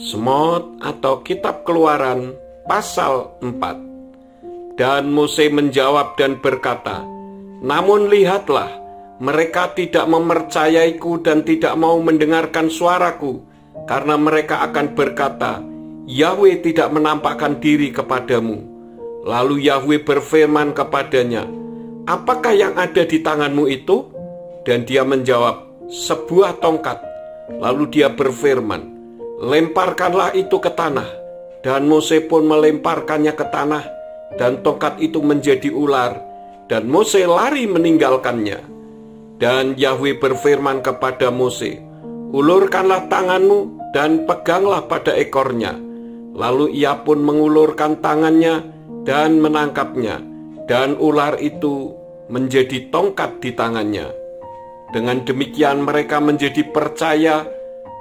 Semot atau Kitab Keluaran pasal 4. Dan Mose menjawab dan berkata, "Namun lihatlah, mereka tidak mempercayaiku dan tidak mau mendengarkan suaraku, karena mereka akan berkata, Yahweh tidak menampakkan diri kepadamu." Lalu Yahweh berfirman kepadanya, "Apakah yang ada di tanganmu itu?" Dan dia menjawab, "Sebuah tongkat." Lalu dia berfirman, "Lemparkanlah itu ke tanah." Dan Mose pun melemparkannya ke tanah, dan tongkat itu menjadi ular, dan Mose lari meninggalkannya. Dan Yahweh berfirman kepada Mose, "Ulurkanlah tanganmu dan peganglah pada ekornya." Lalu ia pun mengulurkan tangannya dan menangkapnya, dan ular itu menjadi tongkat di tangannya. Dengan demikian mereka menjadi percaya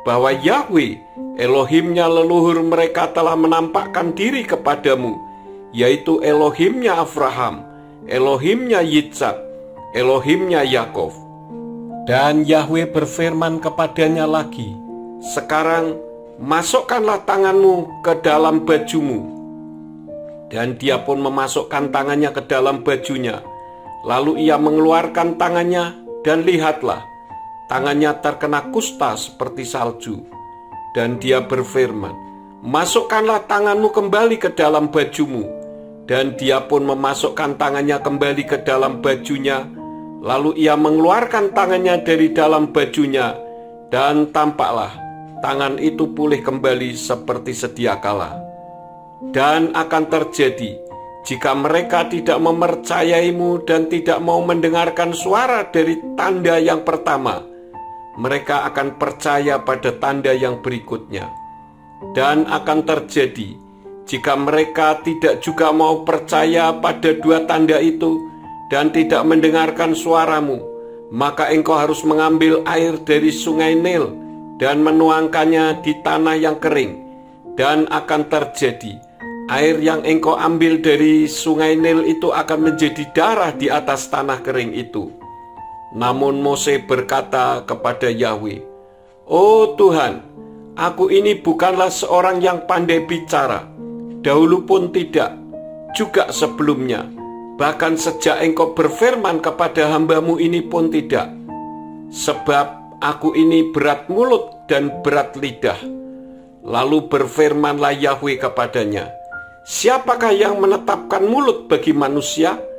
bahwa Yahweh, Elohimnya leluhur mereka telah menampakkan diri kepadamu, yaitu Elohimnya Abraham, Elohimnya Yitzhak, Elohimnya Yakov. Dan Yahweh berfirman kepadanya lagi, "Sekarang masukkanlah tanganmu ke dalam bajumu." Dan dia pun memasukkan tangannya ke dalam bajunya. Lalu ia mengeluarkan tangannya, dan lihatlah, tangannya terkena kusta seperti salju. Dan dia berfirman, "Masukkanlah tanganmu kembali ke dalam bajumu." Dan dia pun memasukkan tangannya kembali ke dalam bajunya. Lalu ia mengeluarkan tangannya dari dalam bajunya, dan tampaklah tangan itu pulih kembali seperti sedia kala. Dan akan terjadi, jika mereka tidak mempercayaimu dan tidak mau mendengarkan suara dari tanda yang pertama, mereka akan percaya pada tanda yang berikutnya. Dan akan terjadi, jika mereka tidak juga mau percaya pada dua tanda itu dan tidak mendengarkan suaramu, maka engkau harus mengambil air dari sungai Nil dan menuangkannya di tanah yang kering. Dan akan terjadi, air yang engkau ambil dari sungai Nil itu akan menjadi darah di atas tanah kering itu. Namun Mose berkata kepada Yahweh, "Oh Tuhan, aku ini bukanlah seorang yang pandai bicara, dahulu pun tidak, juga sebelumnya, bahkan sejak engkau berfirman kepada hambamu ini pun tidak. Sebab aku ini berat mulut dan berat lidah." Lalu berfirmanlah Yahweh kepadanya, "Siapakah yang menetapkan mulut bagi manusia?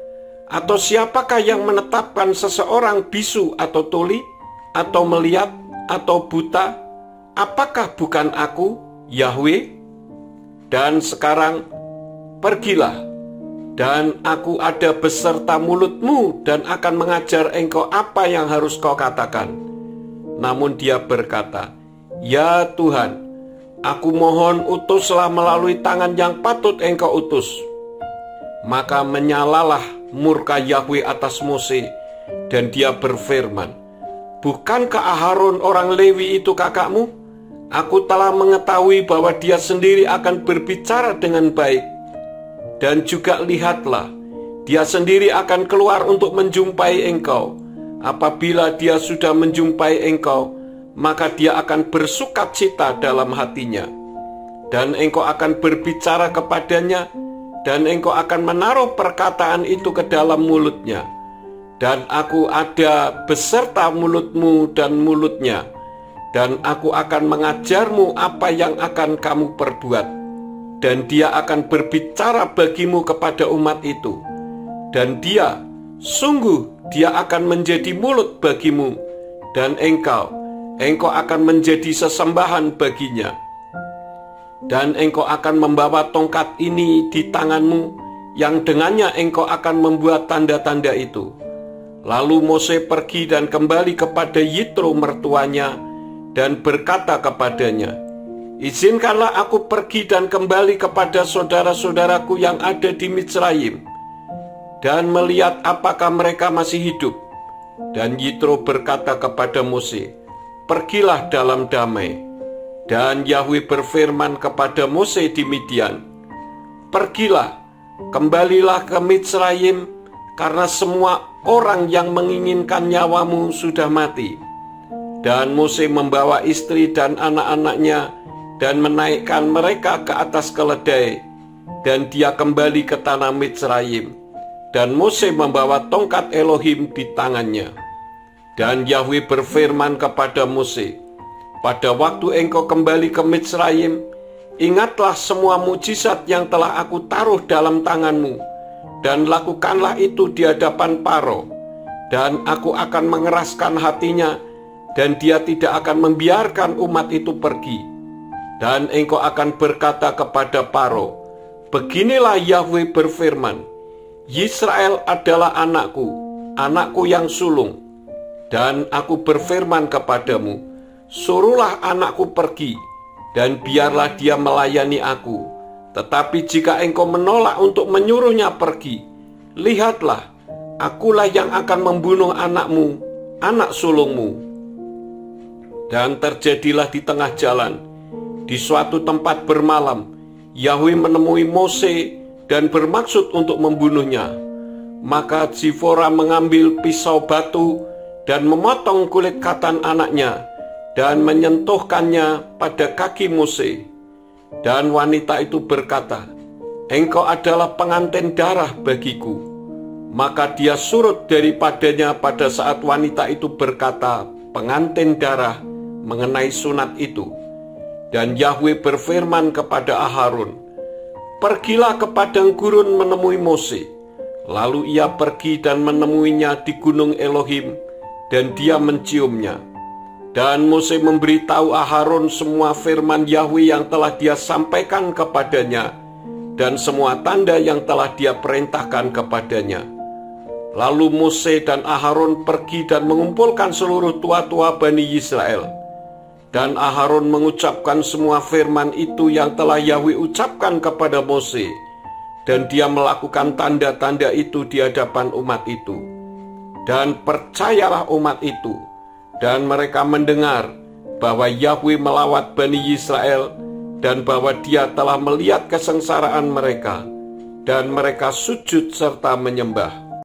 Atau siapakah yang menetapkan seseorang bisu atau tuli, atau melihat, atau buta? Apakah bukan aku, Yahweh? Dan sekarang pergilah, dan aku ada beserta mulutmu dan akan mengajar engkau apa yang harus kau katakan." Namun dia berkata, "Ya Tuhan, aku mohon utuslah melalui tangan yang patut engkau utus." Maka menyalalah murka Yahweh atas Mose, dan dia berfirman, "Bukankah Aharon orang Lewi itu kakakmu? Aku telah mengetahui bahwa dia sendiri akan berbicara dengan baik. Dan juga lihatlah, dia sendiri akan keluar untuk menjumpai engkau. Apabila dia sudah menjumpai engkau, maka dia akan bersukacita dalam hatinya. Dan engkau akan berbicara kepadanya, dan engkau akan menaruh perkataan itu ke dalam mulutnya. Dan aku ada beserta mulutmu dan mulutnya, dan aku akan mengajarmu apa yang akan kamu perbuat. Dan dia akan berbicara bagimu kepada umat itu. Dan dia, sungguh dia akan menjadi mulut bagimu, dan engkau akan menjadi sesembahan baginya. Dan engkau akan membawa tongkat ini di tanganmu, yang dengannya engkau akan membuat tanda-tanda itu." Lalu Mose pergi dan kembali kepada Yitro mertuanya, dan berkata kepadanya, "Izinkanlah aku pergi dan kembali kepada saudara-saudaraku yang ada di Mitsraim, dan melihat apakah mereka masih hidup." Dan Yitro berkata kepada Mose, "Pergilah dalam damai." Dan Yahweh berfirman kepada Mose di Midian, "Pergilah, kembalilah ke Mitsraim, karena semua orang yang menginginkan nyawamu sudah mati." Dan Mose membawa istri dan anak-anaknya dan menaikkan mereka ke atas keledai, dan dia kembali ke tanah Mitsraim. Dan Mose membawa tongkat Elohim di tangannya. Dan Yahweh berfirman kepada Mose, pada waktu engkau kembali ke Mitsraim, ingatlah semua mukjizat yang telah aku taruh dalam tanganmu, dan lakukanlah itu di hadapan Faro. Dan aku akan mengeraskan hatinya, dan dia tidak akan membiarkan umat itu pergi. Dan engkau akan berkata kepada Faro, beginilah Yahweh berfirman, Yisrael adalah anakku, anakku yang sulung. Dan aku berfirman kepadamu, suruhlah anakku pergi, dan biarlah dia melayani aku. Tetapi jika engkau menolak untuk menyuruhnya pergi, lihatlah, akulah yang akan membunuh anakmu, anak sulungmu. Dan terjadilah di tengah jalan, di suatu tempat bermalam, Yahweh menemui Mose dan bermaksud untuk membunuhnya. Maka Zipora mengambil pisau batu dan memotong kulit katan anaknya dan menyentuhkannya pada kaki Mose. Dan wanita itu berkata, engkau adalah pengantin darah bagiku. Maka dia surut daripadanya pada saat wanita itu berkata pengantin darah mengenai sunat itu. Dan Yahweh berfirman kepada Aharon, pergilah ke padang gurun menemui Mose. Lalu ia pergi dan menemuinya di gunung Elohim, dan dia menciumnya. Dan Mose memberitahu Aharon semua firman Yahweh yang telah dia sampaikan kepadanya, dan semua tanda yang telah dia perintahkan kepadanya. Lalu Mose dan Aharon pergi dan mengumpulkan seluruh tua-tua Bani Israel. Dan Aharon mengucapkan semua firman itu yang telah Yahweh ucapkan kepada Mose. Dan dia melakukan tanda-tanda itu di hadapan umat itu. Dan percayalah umat itu. Dan mereka mendengar bahwa Yahweh melawat Bani Israel, dan bahwa dia telah melihat kesengsaraan mereka. Dan mereka sujud serta menyembah.